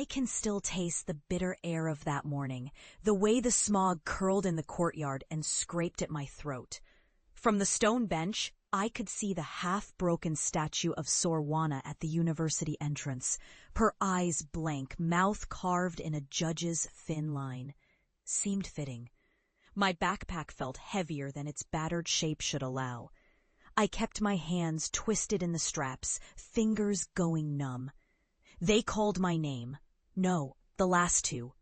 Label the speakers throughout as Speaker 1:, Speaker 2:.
Speaker 1: I can still taste the bitter air of that morning, the way the smog curled in the courtyard and scraped at my throat. From the stone bench, I could see the half-broken statue of Sorwana at the university entrance, her eyes blank, mouth carved in a judge's thin line. Seemed fitting. My backpack felt heavier than its battered shape should allow. I kept my hands twisted in the straps, fingers going numb. They called my name. No, the last two.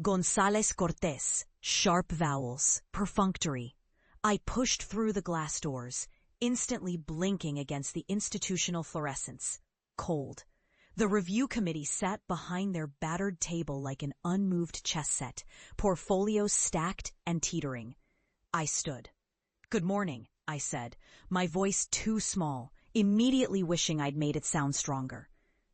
Speaker 1: González Cortés, sharp vowels, perfunctory. I pushed through the glass doors, instantly blinking against the institutional fluorescence. Cold. The review committee sat behind their battered table like an unmoved chess set, portfolios stacked and teetering. I stood. "Good morning," I said, my voice too small, immediately wishing I'd made it sound stronger.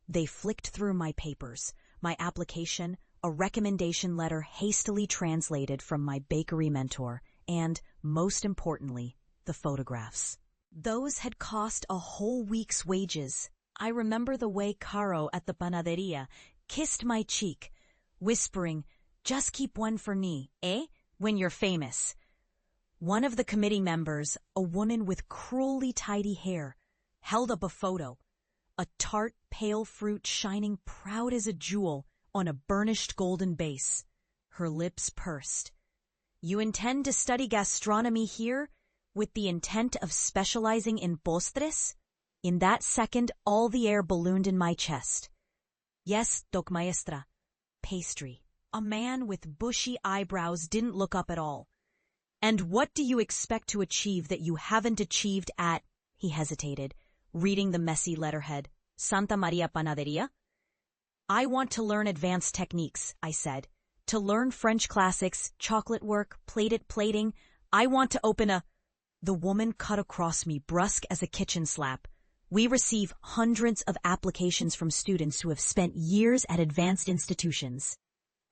Speaker 1: They flicked through my papers, my application, a recommendation letter hastily translated from my bakery mentor, and, most importantly, the photographs. Those had cost a whole week's wages. I remember the way Caro at the panadería kissed my cheek, whispering, "Just keep one for me, eh? When you're famous." One of the committee members, a woman with cruelly tidy hair, held up a photo. A tart, pale fruit shining proud as a jewel on a burnished golden base. Her lips pursed. "You intend to study gastronomy here, with the intent of specializing in postres?" In that second, all the air ballooned in my chest. "Yes, doc maestra." Pastry. A man with bushy eyebrows didn't look up at all. "And what do you expect to achieve that you haven't achieved at," he hesitated, reading the messy letterhead, "Santa Maria Panadería?" "I want to learn advanced techniques," I said. "To learn French classics, chocolate work, plated plating. I want to open a—" The woman cut across me, brusque as a kitchen slap. "We receive hundreds of applications from students who have spent years at advanced institutions.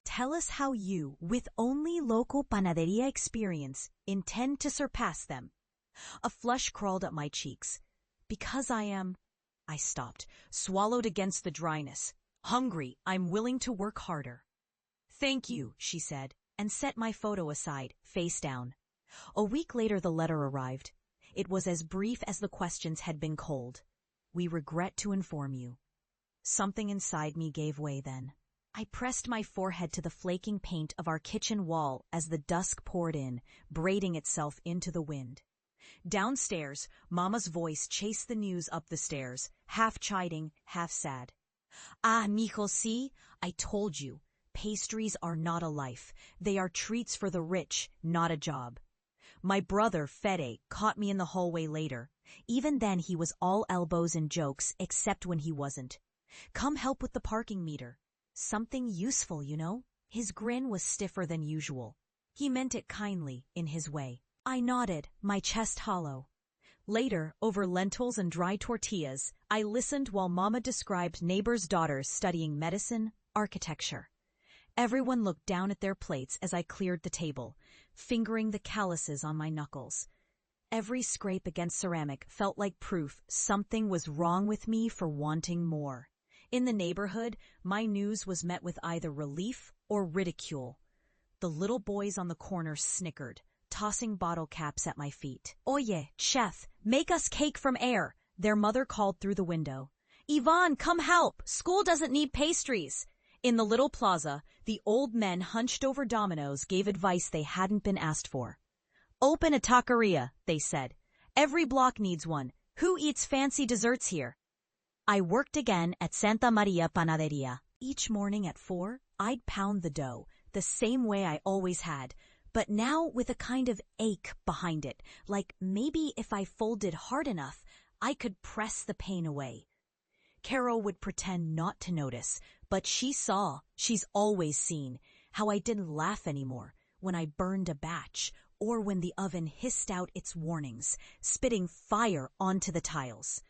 Speaker 1: Tell us how you, with only local panadería experience, intend to surpass them." A flush crawled up my cheeks. "Because I am—" I stopped, swallowed against the dryness. "Hungry, I'm willing to work harder." "Thank you," she said, and set my photo aside, face down. A week later the letter arrived. It was as brief as the questions had been cold. "We regret to inform you." Something inside me gave way then. I pressed my forehead to the flaking paint of our kitchen wall as the dusk poured in, braiding itself into the wind. Downstairs, Mama's voice chased the news up the stairs, half chiding, half sad. "Ah, mijo, see? I told you. Pastries are not a life. They are treats for the rich, not a job." My brother, Fede, caught me in the hallway later. Even then he was all elbows and jokes, except when he wasn't. "Come help with the parking meter. Something useful, you know." His grin was stiffer than usual. He meant it kindly, in his way. I nodded, my chest hollow. Later, over lentils and dry tortillas, I listened while Mama described neighbors' daughters studying medicine, architecture. Everyone looked down at their plates as I cleared the table, fingering the calluses on my knuckles. Every scrape against ceramic felt like proof something was wrong with me for wanting more. In the neighborhood, my news was met with either relief or ridicule. The little boys on the corner snickered, tossing bottle caps at my feet. "Oye, chef, make us cake from air," their mother called through the window. "Ivan, come help! School doesn't need pastries." In the little plaza, the old men hunched over dominoes gave advice they hadn't been asked for. "Open a taqueria," they said. "Every block needs one. Who eats fancy desserts here?" I worked again at Santa Maria Panadería. Each morning at 4, I'd pound the dough, the same way I always had, but now with a kind of ache behind it, like maybe if I folded hard enough, I could press the pain away. Carol would pretend not to notice, but she saw, she's always seen, how I didn't laugh anymore when I burned a batch, or when the oven hissed out its warnings, spitting fire onto the tiles.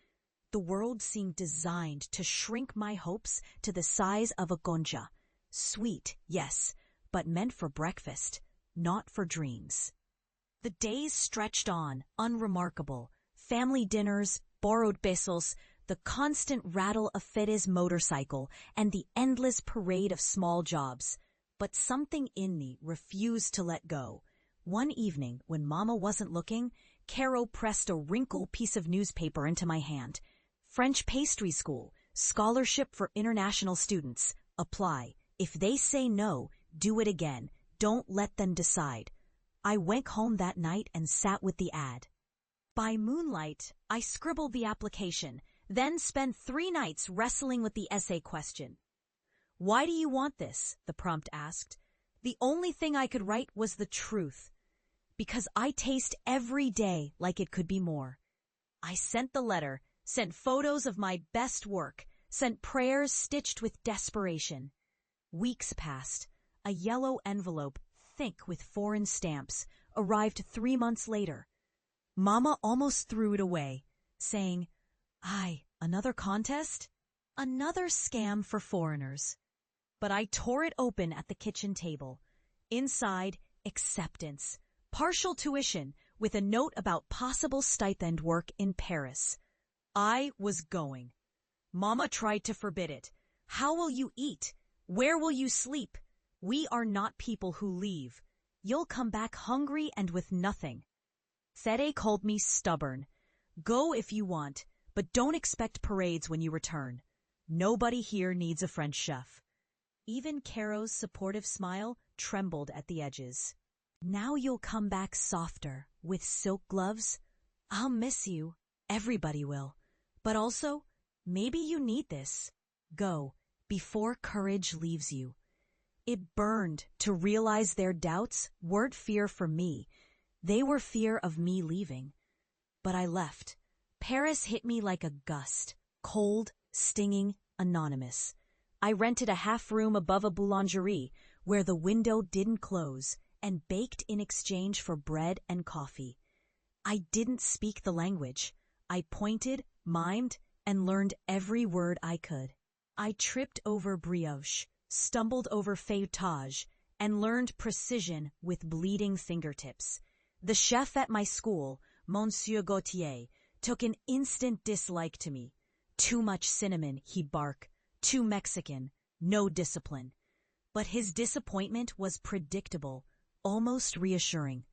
Speaker 1: The world seemed designed to shrink my hopes to the size of a gonja. Sweet, yes, but meant for breakfast, not for dreams. The days stretched on, unremarkable. Family dinners, borrowed pesos, the constant rattle of Fede's motorcycle, and the endless parade of small jobs. But something in me refused to let go. One evening, when Mama wasn't looking, Caro pressed a wrinkled piece of newspaper into my hand. French pastry school, scholarship for international students. Apply. If they say no, do it again. Don't let them decide. I went home that night and sat with the ad. By moonlight, I scribbled the application, then spent 3 nights wrestling with the essay question. "Why do you want this?" the prompt asked. The only thing I could write was the truth. Because I taste every day like it could be more. I sent the letter, sent photos of my best work, sent prayers stitched with desperation. Weeks passed. A yellow envelope, thick with foreign stamps, arrived 3 months later. Mama almost threw it away, saying, another contest? Another scam for foreigners." But I tore it open at the kitchen table. Inside, acceptance. Partial tuition, with a note about possible stipend work in Paris. I was going. Mama tried to forbid it. "How will you eat? Where will you sleep? We are not people who leave. You'll come back hungry and with nothing." Fede called me stubborn. "Go if you want, but don't expect parades when you return. Nobody here needs a French chef." Even Caro's supportive smile trembled at the edges. "Now you'll come back softer, with silk gloves. I'll miss you. Everybody will. But also, maybe you need this. Go, before courage leaves you." It burned to realize their doubts weren't fear for me. They were fear of me leaving. But I left. Paris hit me like a gust, cold, stinging, anonymous. I rented a half room above a boulangerie where the window didn't close, and baked in exchange for bread and coffee. I didn't speak the language. I pointed, mimed, and learned every word I could. I tripped over brioche, stumbled over feuilletage, and learned precision with bleeding fingertips. The chef at my school, Monsieur Gautier, took an instant dislike to me. Too much cinnamon, he'd bark. Too Mexican, no discipline. But his disappointment was predictable, almost reassuring.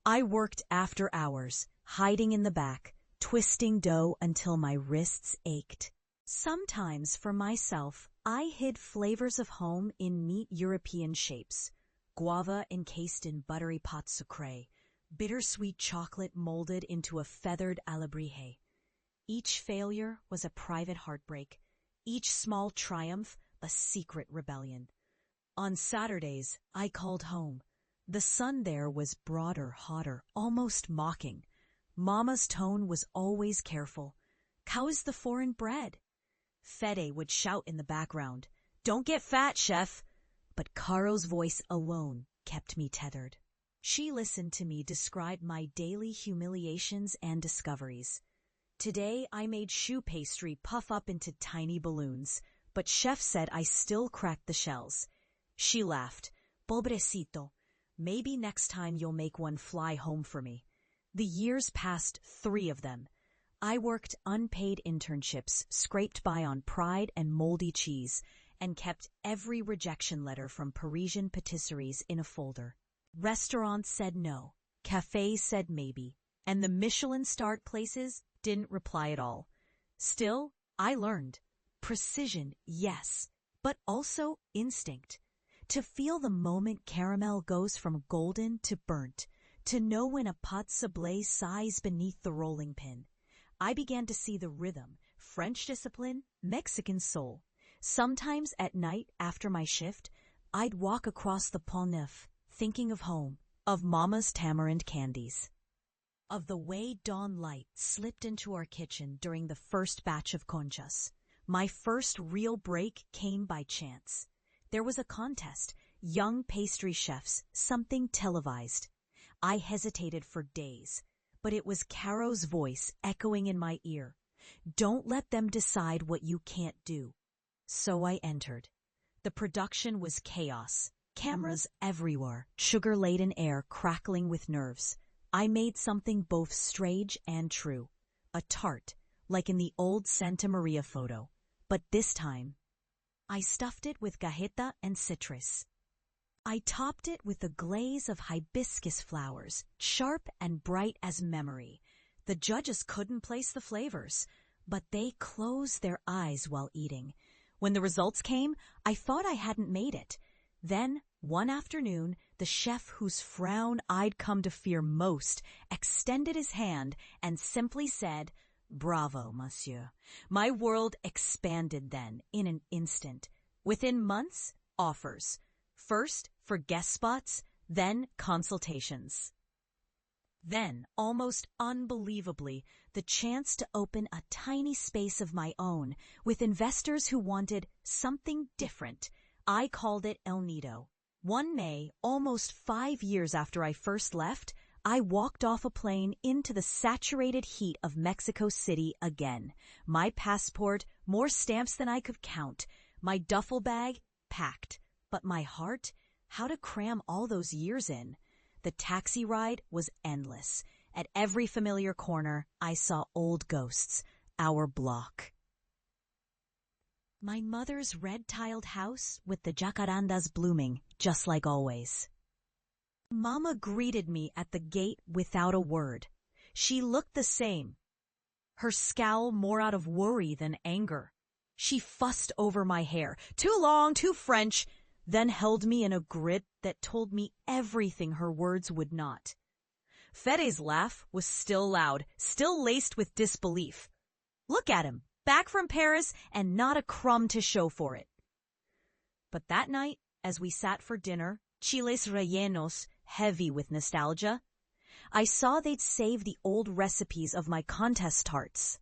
Speaker 1: I worked after hours, hiding in the back, twisting dough until my wrists ached. Sometimes, for myself, I hid flavors of home in neat European shapes. Guava encased in buttery pâte sucrée, bittersweet chocolate molded into a feathered alebrije. Each failure was a private heartbreak, each small triumph a secret rebellion. On Saturdays, I called home. The sun there was broader, hotter, almost mocking. Mama's tone was always careful. "How is the foreign bread?" Fede would shout in the background, "Don't get fat, chef!" But Caro's voice alone kept me tethered. She listened to me describe my daily humiliations and discoveries. Today I made choux pastry puff up into tiny balloons, but chef said I still cracked the shells. She laughed. "Pobrecito. Maybe next time you'll make one fly home for me." The years passed, 3 of them. I worked unpaid internships, scraped by on pride and moldy cheese, and kept every rejection letter from Parisian patisseries in a folder. Restaurants said no, cafes said maybe, and the Michelin-starred places didn't reply at all. Still, I learned. Precision, yes, but also instinct. To feel the moment caramel goes from golden to burnt, to know when a pâte sablé sighs beneath the rolling pin. I began to see the rhythm, French discipline, Mexican soul. Sometimes at night after my shift, I'd walk across the Pont Neuf, thinking of home, of Mama's tamarind candies, of the way dawn light slipped into our kitchen during the first batch of conchas. My first real break came by chance. There was a contest, young pastry chefs, something televised. I hesitated for days, but it was Caro's voice echoing in my ear. "Don't let them decide what you can't do." So I entered. The production was chaos. Cameras everywhere, sugar-laden air crackling with nerves. I made something both strange and true. A tart, like in the old Santa Maria photo, but this time, I stuffed it with gajeta and citrus. I topped it with a glaze of hibiscus flowers, sharp and bright as memory. The judges couldn't place the flavors, but they closed their eyes while eating. When the results came, I thought I hadn't made it. Then, one afternoon, the chef whose frown I'd come to fear most extended his hand and simply said, "Bravo, monsieur." My world expanded then, in an instant. Within months, offers. First for guest spots, then consultations. Then, almost unbelievably, the chance to open a tiny space of my own with investors who wanted something different. I called it El Nido. One May, almost 5 years after I first left, I walked off a plane into the saturated heat of Mexico City again. My passport, more stamps than I could count. My duffel bag, packed. But my heart, how to cram all those years in? The taxi ride was endless. At every familiar corner, I saw old ghosts, our block. My mother's red-tiled house with the jacarandas blooming, just like always. Mama greeted me at the gate without a word. She looked the same, her scowl more out of worry than anger. She fussed over my hair, too long, too French, then held me in a grip that told me everything her words would not. Fede's laugh was still loud, still laced with disbelief. Look at him, back from Paris and not a crumb to show for it. But that night, as we sat for dinner, chiles rellenos, heavy with nostalgia, I saw they'd saved the old recipes of my contest tarts.